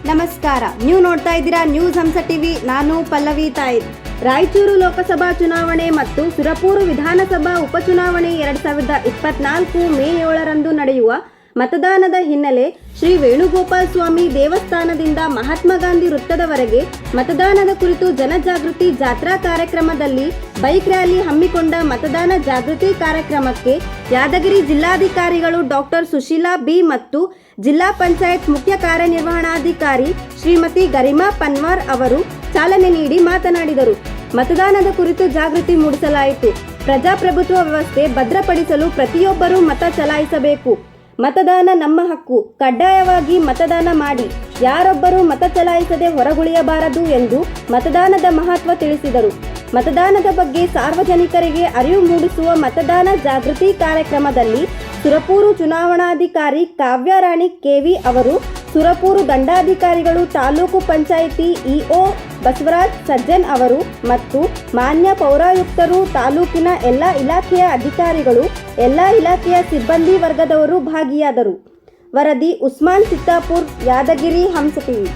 ನಮಸ್ಕಾರ, ನೀವು ನೋಡ್ತಾ ಇದ್ದೀರಾ ನ್ಯೂಸ್ ಹಂಸ ಟಿವಿ. ನಾನು ಪಲ್ಲವಿ ತಾಯಿರ್. ರಾಯಚೂರು ಲೋಕಸಭಾ ಚುನಾವಣೆ ಮತ್ತು ಸುರಪುರ ವಿಧಾನಸಭಾ ಉಪಚುನಾವಣೆ 2024 ಮೇ 7ರಂದು ನಡೆಯುವ ಮತದಾನದ ಹಿನ್ನೆಲೆ ಶ್ರೀ ವೇಣುಗೋಪಾಲ ಸ್ವಾಮಿ ದೇವಸ್ಥಾನದಿಂದ ಮಹಾತ್ಮ ಗಾಂಧಿ ವೃತ್ತದವರೆಗೆ ಮತದಾನದ ಕುರಿತು ಜನಜಾಗೃತಿ ಜಾತ್ರಾ ಕಾರ್ಯಕ್ರಮದಲ್ಲಿ ಬೈಕ್ ರ್ಯಾಲಿ ಹಮ್ಮಿಕೊಂಡ ಮತದಾನ ಜಾಗೃತಿ ಕಾರ್ಯಕ್ರಮಕ್ಕೆ ಯಾದಗಿರಿ ಜಿಲ್ಲಾಧಿಕಾರಿಗಳು ಡಾಕ್ಟರ್ ಸುಶೀಲಾ ಬಿ ಮತ್ತು ಜಿಲ್ಲಾ ಪಂಚಾಯತ್ ಮುಖ್ಯ ಕಾರ್ಯನಿರ್ವಹಣಾಧಿಕಾರಿ ಶ್ರೀಮತಿ ಗರಿಮಾ ಪನ್ವಾರ್ ಅವರು ಚಾಲನೆ ನೀಡಿ ಮಾತನಾಡಿದರು. ಮತದಾನದ ಕುರಿತು ಜಾಗೃತಿ ಮೂಡಿಸಲಾಯಿತು. ಪ್ರಜಾಪ್ರಭುತ್ವ ವ್ಯವಸ್ಥೆ ಭದ್ರಪಡಿಸಲು ಪ್ರತಿಯೊಬ್ಬರೂ ಮತ ಚಲಾಯಿಸಬೇಕು. ಮತದಾನ ನಮ್ಮ ಹಕ್ಕು. ಕಡ್ಡಾಯವಾಗಿ ಮತದಾನ ಮಾಡಿ. ಯಾರೊಬ್ಬರೂ ಮತ ಚಲಾಯಿಸದೆ ಹೊರಗುಳಿಯಬಾರದು ಎಂದು ಮತದಾನದ ಮಹತ್ವ ತಿಳಿಸಿದರು. ಮತದಾನದ ಬಗ್ಗೆ ಸಾರ್ವಜನಿಕರಿಗೆ ಅರಿವು ಮೂಡಿಸುವ ಮತದಾನ ಜಾಗೃತಿ ಕಾರ್ಯಕ್ರಮದಲ್ಲಿ ಸುರಪುರ ಚುನಾವಣಾಧಿಕಾರಿ ಕಾವ್ಯರಾಣಿ ಕೆವಿ ಅವರು, ಸುರಪುರ ದಂಡಾಧಿಕಾರಿಗಳು, ತಾಲೂಕು ಪಂಚಾಯಿತಿ ಇಒ ಬಸವರಾಜ್ ಸಜ್ಜನ್ ಅವರು ಮತ್ತು ಮಾನ್ಯ ಪೌರಾಯುಕ್ತರು, ತಾಲೂಕಿನ ಎಲ್ಲ ಇಲಾಖೆಯ ಅಧಿಕಾರಿಗಳು, ಎಲ್ಲ ಇಲಾಖೆಯ ಸಿಬ್ಬಂದಿ ವರ್ಗದವರು ಭಾಗಿಯಾದರು. ವರದಿ ಉಸ್ಮಾನ್ ಸಿದ್ದಾಪುರ್, ಯಾದಗಿರಿ, ಹಂಸ ಟಿವಿ.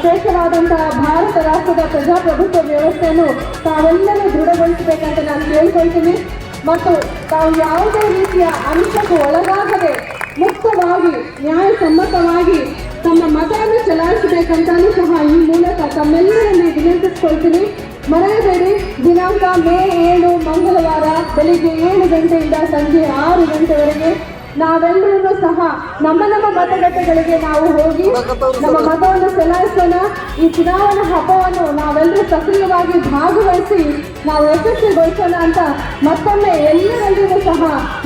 ಶ್ರೇಷ್ಠವಾದಂತಹ ಭಾರತ ರಾಷ್ಟ್ರದ ಪ್ರಜಾಪ್ರಭುತ್ವ ವ್ಯವಸ್ಥೆಯನ್ನು ತಾವೆಲ್ಲರೂ ದೃಢಗೊಳಿಸಬೇಕಂತ ನಾನು ಕೇಳ್ಕೊಳ್ತೀನಿ. ಮತ್ತು ತಾವು ಯಾವುದೇ ರೀತಿಯ ಅಂಶಕ್ಕೂ ಒಳಗಾಗದೆ ಮುಕ್ತವಾಗಿ ನ್ಯಾಯಸಮ್ಮತವಾಗಿ ತಮ್ಮ ಮತವನ್ನು ಚಲಾಯಿಸಬೇಕಂತಲೂ ಸಹ ಈ ಮೂಲಕ ತಮ್ಮೆಲ್ಲರಲ್ಲಿ ವಿನಂತಿಸ್ಕೊಳ್ತೀನಿ. ಮರೆಯಬೇಡಿ, ದಿನಾಂಕ ಮೇ 7 ಮಂಗಳವಾರ ಬೆಳಿಗ್ಗೆ 7 ಗಂಟೆಯಿಂದ ಸಂಜೆ 6 ಗಂಟೆವರೆಗೆ ನಾವೆಲ್ಲರೂ ಸಹ ನಮ್ಮ ಮತಗಟ್ಟೆಗಳಿಗೆ ನಾವು ಹೋಗಿ ನಮ್ಮ ಮತವನ್ನು ಚಲಾಯಿಸೋಣ. ಈ ಚುನಾವಣಾ ಹಬ್ಬವನ್ನು ನಾವೆಲ್ಲರೂ ಸಕ್ರಿಯವಾಗಿ ಭಾಗವಹಿಸಿ ನಾವು ಯಶಸ್ವಿಗೊಳಿಸೋಣ ಅಂತ ಮತ್ತೊಮ್ಮೆ ಎಲ್ಲರಲ್ಲಿಯೂ ಸಹ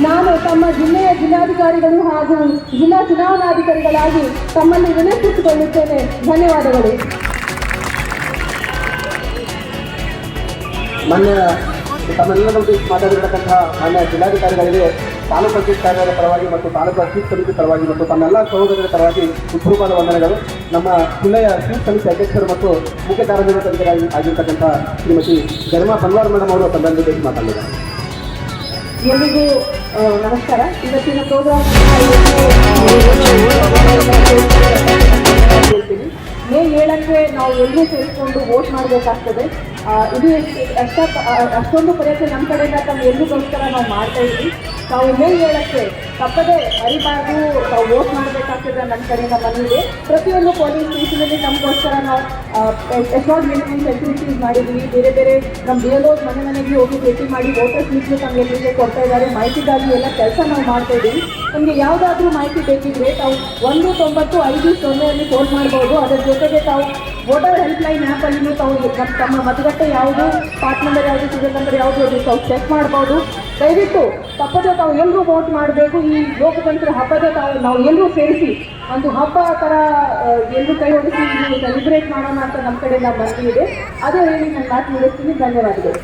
ನಾನು ತಮ್ಮ ಜಿಲ್ಲೆಯ ಜಿಲ್ಲಾಧಿಕಾರಿಗಳು ಹಾಗೂ ಜಿಲ್ಲಾ ಚುನಾವಣಾಧಿಕಾರಿಗಳಾಗಿ ತಮ್ಮಲ್ಲಿ ವಿನಂತಿಸಿಕೊಳ್ಳುತ್ತೇನೆ. ಧನ್ಯವಾದಗಳು. ಮಾನ್ಯ ತಮ್ಮೆಲ್ಲರೂ ಮಾತಾಡಿರತಕ್ಕಂತಹ ಮಾನ್ಯ ಜಿಲ್ಲಾಧಿಕಾರಿಗಳಿಗೆ ತಾಲೂಕು ಪಂಚಾಯತ್ ಕಾರ್ಯಾಲಯದ ಪರವಾಗಿ ಮತ್ತು ತಾಲೂಕು ಸ್ವೀಪ್ ಸಮಿತಿ ಪರವಾಗಿ ಮತ್ತು ತಮ್ಮೆಲ್ಲ ಸಹೋದರರ ಪರವಾಗಿ ಹೃತ್ಪೂರ್ವಕವಾದ ವಂದನೆಗಳು. ನಮ್ಮ ಜಿಲ್ಲೆಯ ಸ್ವೀಪ್ ಸಮಿತಿ ಅಧ್ಯಕ್ಷರು ಮತ್ತು ಮುಖ್ಯ ಕಾರ್ಯನಿರ್ವಹಣಾಧಿಕಾರಿ ಆಗಿರ್ತಕ್ಕಂಥ ಶ್ರೀಮತಿ ಗರಿಮಾ ಪನ್ವಾರ್ ಮೇಡಮ್ ಅವರು ತಮ್ಮೆಲ್ಲರೂ ಭೇಟಿ ಮಾತಾಡಿದ್ದಾರೆ. ಎಲ್ಲಿಗೂ ನಮಸ್ಕಾರ. ಇವತ್ತಿನ ಪ್ರೋಗ್ರಾಮ್ ಮೇ 7ಕ್ಕೆ ನಾವು ಎಲ್ಲರೂ ಸೇರಿಕೊಂಡು ವೋಟ್ ಮಾಡಬೇಕಾಗ್ತದೆ. ಇದು ಅಷ್ಟೊಂದು ಪ್ರಯತ್ನ ನಮ್ಮ ಕಡೆಯಿಂದ ತಮ್ಮ ಎಲ್ಲರಿಗೋಸ್ಕರ ನಾವು ಮಾಡ್ತಾ ಇದ್ವಿ. ನಾವು ಮೇ 7ಕ್ಕೆ ತಪ್ಪದೆ ಮರಿಬಾರ್ದು, ನಾವು ವೋಟ್ ಮಾಡಬೇಕಾಗ್ತದೆ. ನನ್ನ ಕಡೆಯಿಂದ ಬಂದಿದೆ. ಪ್ರತಿಯೊಂದು ಪೋಲಿಂಗ್ ಸ್ಟೇಷನಲ್ಲಿ ನಮಗೋಸ್ಕರ ನಾವು ಎಷ್ಟೊಂದು ಮಿನಿಮಮ್ ಫೆಸಿಲಿಟೀಸ್ ಮಾಡಿದ್ವಿ. ಬೇರೆ ಬೇರೆ ನಮ್ಮ ಬೇಲೋದು ಮನೆಗೆ ಹೋಗಿ ಭೇಟಿ ಮಾಡಿ ವೋಟರ್ಸ್ ಲಿಸ್ಟ್ ನಮಗೆ ಎಲ್ಲಿಗೆ ಕೊಡ್ತಾ ಇದ್ದಾರೆ. ಮಾಹಿತಿಗಾಗಿ ಎಲ್ಲ ಕೆಲಸ ನಾವು ಮಾಡ್ತಾ ಇದ್ದೀವಿ. ನಿಮಗೆ ಯಾವುದಾದ್ರೂ ಮಾಹಿತಿ ಬೇಕಿದ್ರೆ ತಾವು 19050 ಫೋನ್ ಮಾಡ್ಬೋದು. ಅದರ ಜೊತೆಗೆ ತಾವು ವೋಟರ್ ಹೆಲ್ಪ್ಲೈನ್ ಆ್ಯಪಲ್ಲಿನೂ ತಾವು ತಮ್ಮ ಮತಗಟ್ಟೆ ಯಾವುದು, ಪಾರ್ಟ್ ನಂಬರ್ ಯಾವುದು, ಸೀರಿಯಲ್ ನಂಬರ್ ಯಾವುದು ಅದು ತಾವು ಚೆಕ್ ಮಾಡ್ಬೋದು. ದಯವಿಟ್ಟು ತಪ್ಪದೆ ತಾವು ಎಲ್ಲರೂ ವೋಟ್ ಮಾಡಬೇಕು. ಈ ಲೋಕತಂತ್ರ ಹಬ್ಬದ ನಾವು ಎಲ್ಲರೂ ಸೇರಿಸಿ ಒಂದು ಹಬ್ಬ ಥರ ಎಲ್ಲರೂ ಕೈ ಹೊಡಿಸಿ ಸೆಲೆಬ್ರೇಟ್ ಮಾಡೋಣ ಅಂತ ನಮ್ಮ ಕಡೆಯಿಂದ ಬಂದಿದೆ. ಅದೇ ಹೇಳಿ ನಾನು ಮಾತು ಮುಗಿಸ್ತೀನಿ. ಧನ್ಯವಾದಗಳು.